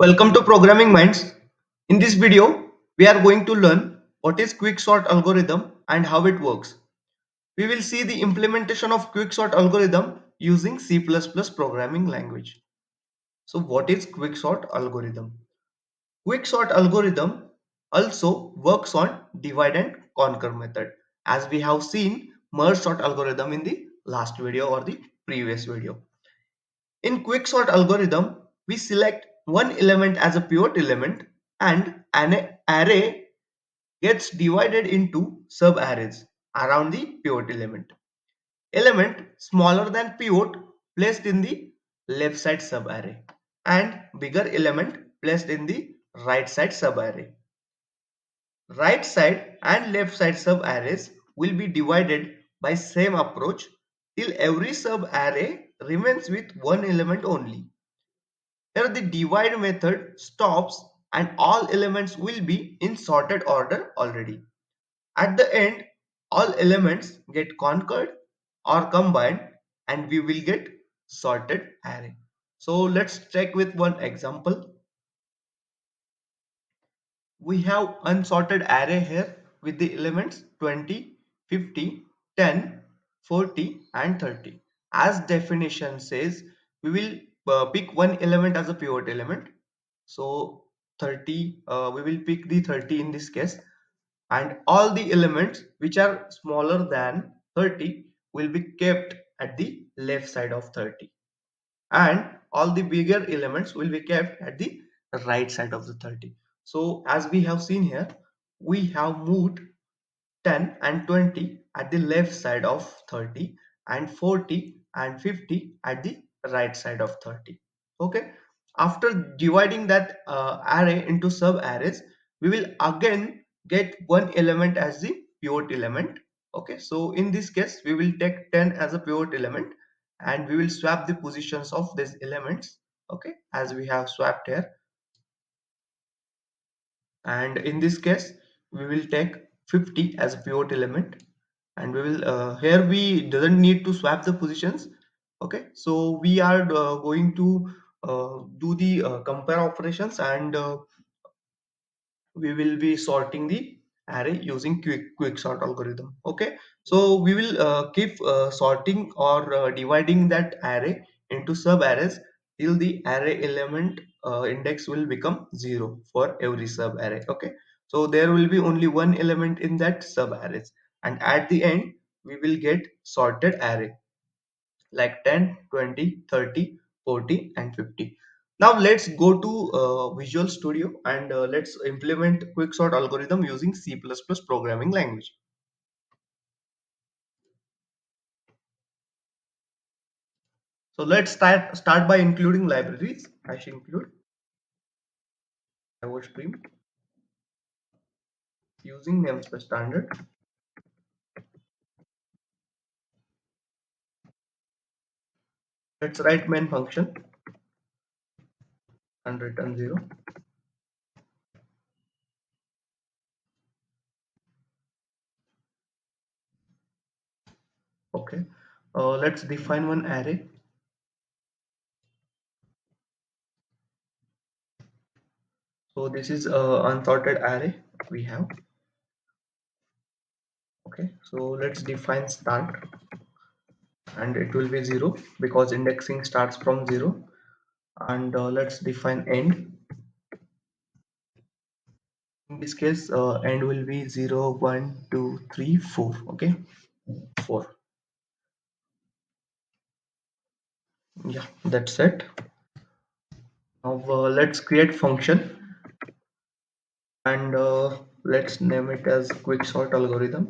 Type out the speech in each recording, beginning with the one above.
welcome to Programming Minds. In this video, we are going to learn what is quicksort algorithm and how it works. We will see the implementation of quicksort algorithm using C++ programming language. So what is quicksort algorithm? Quicksort algorithm also works on divide and conquer method, as we have seen merge sort algorithm in the last video or the previous video. In quicksort algorithm, we select one element as a pivot element and an array gets divided into sub-arrays around the pivot element. Element smaller than pivot placed in the left side sub-array and bigger element placed in the right side sub-array. Right side and left side sub-arrays will be divided by same approach till every sub-array remains with one element only. Here the divide method stops and all elements will be in sorted order already. At the end, all elements get conquered or combined and we will get sorted array. So let's check with one example. We have unsorted array here with the elements 20, 50, 10, 40 and 30. As definition says, we will pick one element as a pivot element. So 30, we will pick the 30 in this case, and all the elements which are smaller than 30 will be kept at the left side of 30, and all the bigger elements will be kept at the right side of the 30. So as we have seen here, we have moved 10 and 20 at the left side of 30 and 40 and 50 at the right side of 30. Okay, after dividing that array into sub arrays, we will again get one element as the pivot element. Okay, so in this case we will take 10 as a pivot element and we will swap the positions of these elements, okay, as we have swapped here. And in this case we will take 50 as a pivot element, and we will here we doesn't need to swap the positions. Okay, so we are going to do the compare operations, and we will be sorting the array using quick sort algorithm. Okay, so we will keep sorting or dividing that array into sub arrays till the array element index will become 0 for every sub array. Okay, so there will be only one element in that sub arrays, and at the end we will get sorted array like 10, 20, 30, 40 and 50. Now let's go to Visual Studio and let's implement quicksort algorithm using C++ programming language. So let's start by including libraries. I should include stream using namespace standard. Let's write main function and return 0. Okay, let's define one array. So this is unsorted array we have. Okay, so let's define start, and it will be 0 because indexing starts from 0. And let's define end. In this case end will be 0, 1, 2, 3, 4. Okay, 4. Yeah, that's it. Now let's create function, and let's name it as quicksort algorithm.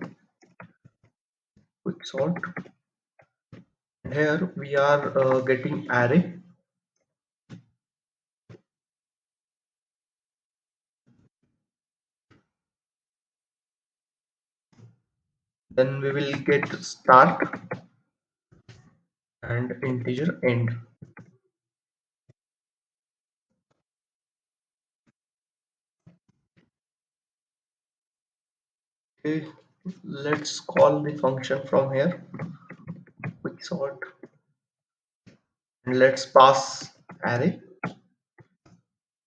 Quicksort, and here we are getting array. Then we will get start and integer end. Okay, let's call the function from here, quicksort, and let's pass array.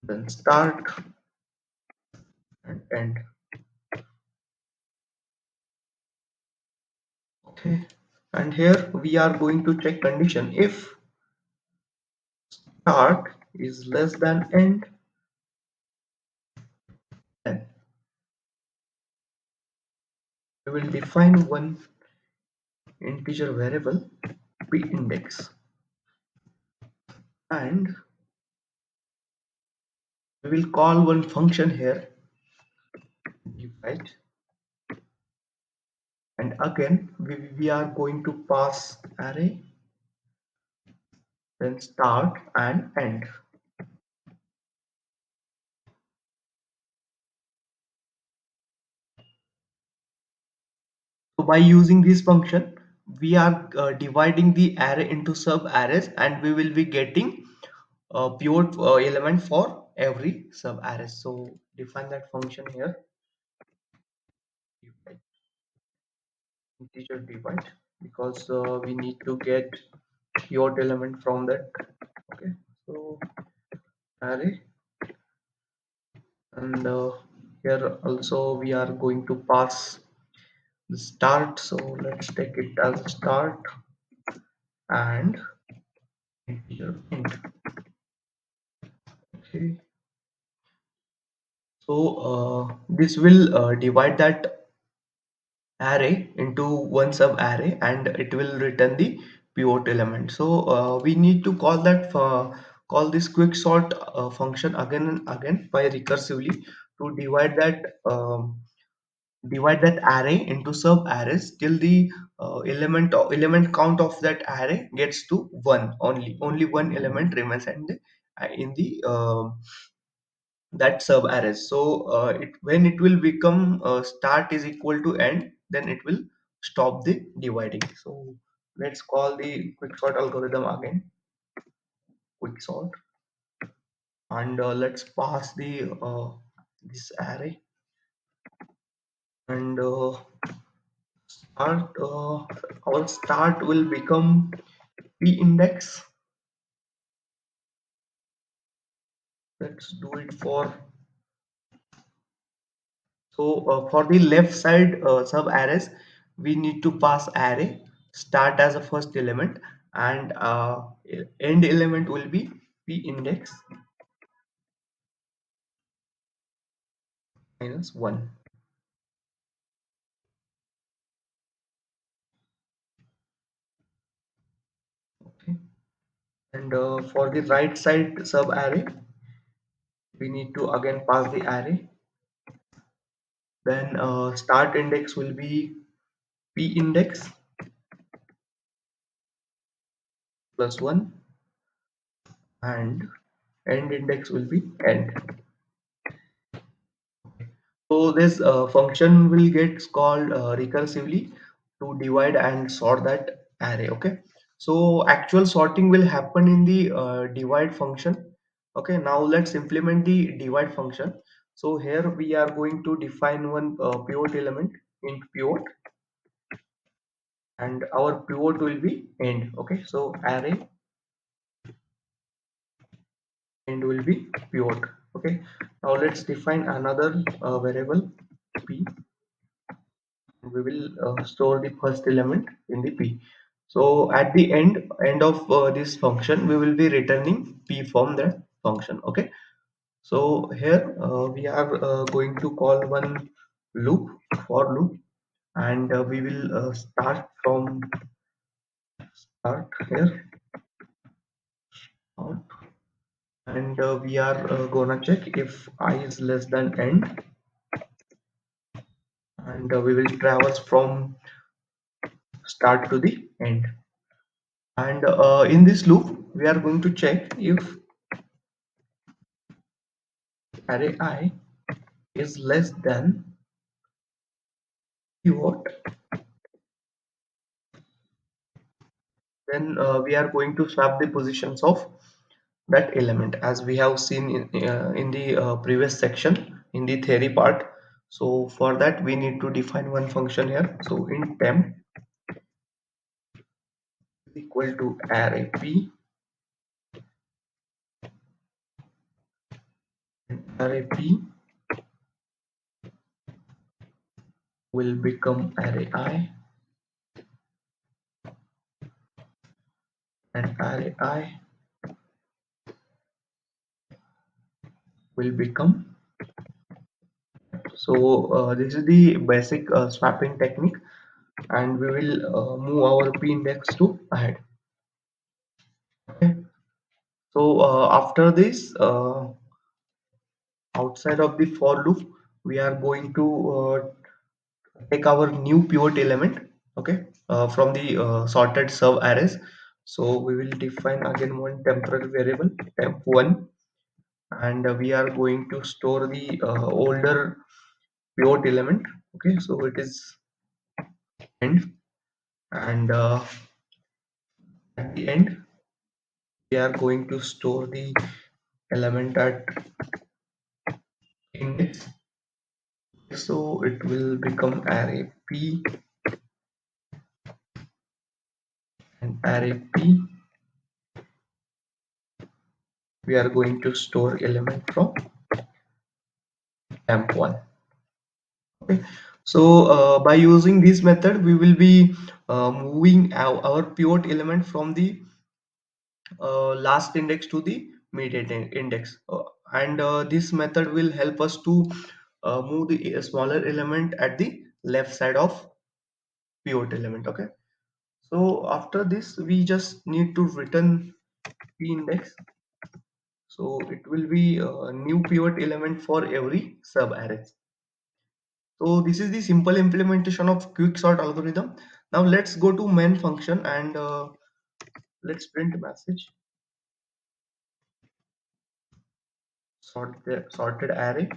then start and end. Okay, and here we are going to check condition. If start is less than end, then we will define one integer variable p index, and we will call one function here divide, and again we are going to pass array, then start and end. So by using this function, we are dividing the array into sub arrays, and we will be getting a pivot element for every sub array. So define that function here, divide, integer divide, because we need to get pivot element from that. Okay, so array, and here also we are going to pass the start. So let's take it as start and integer int. Okay, so this will divide that array into one sub array, and it will return the pivot element. So we need to call that call this quicksort function again and again by recursively to divide that array into sub arrays till the element count of that array gets to one. Only one element remains in the that sub arrays. So when it will become start is equal to end, then it will stop the dividing. So let's call the quicksort algorithm again, quicksort, and let's pass the this array, and start our start will become p index. Let's do it for, so for the left side sub arrays, we need to pass array, start as a first element, and end element will be p index minus 1. Okay, and for the right side sub array, we need to again pass the array, then start index will be p index plus 1, and end index will be end. So this function will get called recursively to divide and sort that array. Okay, so actual sorting will happen in the divide function. Okay, now let's implement the divide function. So here we are going to define one pivot element int pivot, and our pivot will be end. Okay, so array end will be pivot. Okay, now let's define another variable p. We will store the first element in the p. So at the end of this function, we will be returning p from that function. Okay, so here we are going to call one loop, for loop, and we will start from start here out, and we are gonna check if I is less than end, and we will traverse from start to the end. And in this loop, we are going to check if array I is less than pivot, then we are going to swap the positions of that element, as we have seen in the previous section in the theory part. So for that we need to define one function here. So int temp is equal to array p, array P will become array I, and array I will become. So this is the basic swapping technique, and we will move our P index to ahead. Okay. So after this, outside of the for loop, we are going to take our new pivot element, okay, from the sorted sub arrays. So we will define again one temporary variable temp1, and we are going to store the older pivot element. Okay, so it is end, and at the end we are going to store the element at index. So it will become array p, and array p we are going to store element from temp1. Okay. So by using this method we will be moving our pivot element from the last index to the immediate index, and this method will help us to move the smaller element at the left side of pivot element. Okay, so after this we just need to return p index, so it will be a new pivot element for every sub array. So this is the simple implementation of quicksort algorithm. Now let's go to main function, and let's print a message sorted array,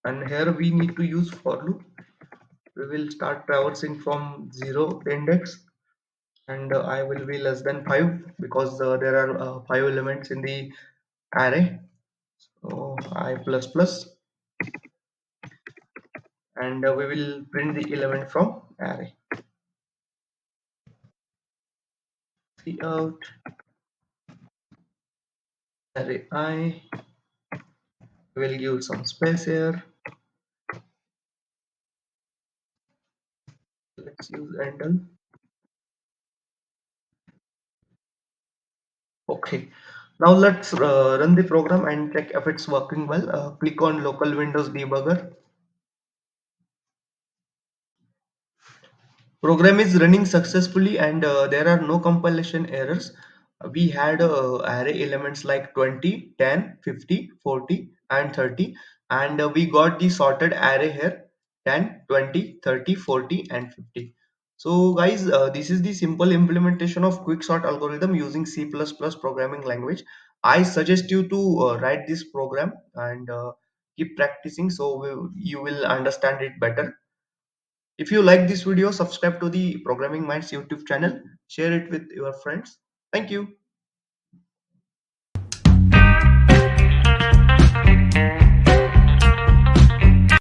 and here we need to use for loop. We will start traversing from 0 index, and I will be less than 5 because there are 5 elements in the array. So I plus plus, and we will print the element from array. See out array I, will give some space here. Let's use handle. Okay, now let's run the program and check if it's working well. Click on local Windows debugger. Program is running successfully, and there are no compilation errors. We had array elements like 20, 10, 50, 40, and 30, and we got the sorted array here 10, 20, 30, 40, and 50. So guys, this is the simple implementation of quicksort algorithm using C++ programming language. I suggest you to write this program and keep practicing, so you will understand it better. If you like this video, subscribe to the Programming Minds YouTube channel, share it with your friends. Thank you.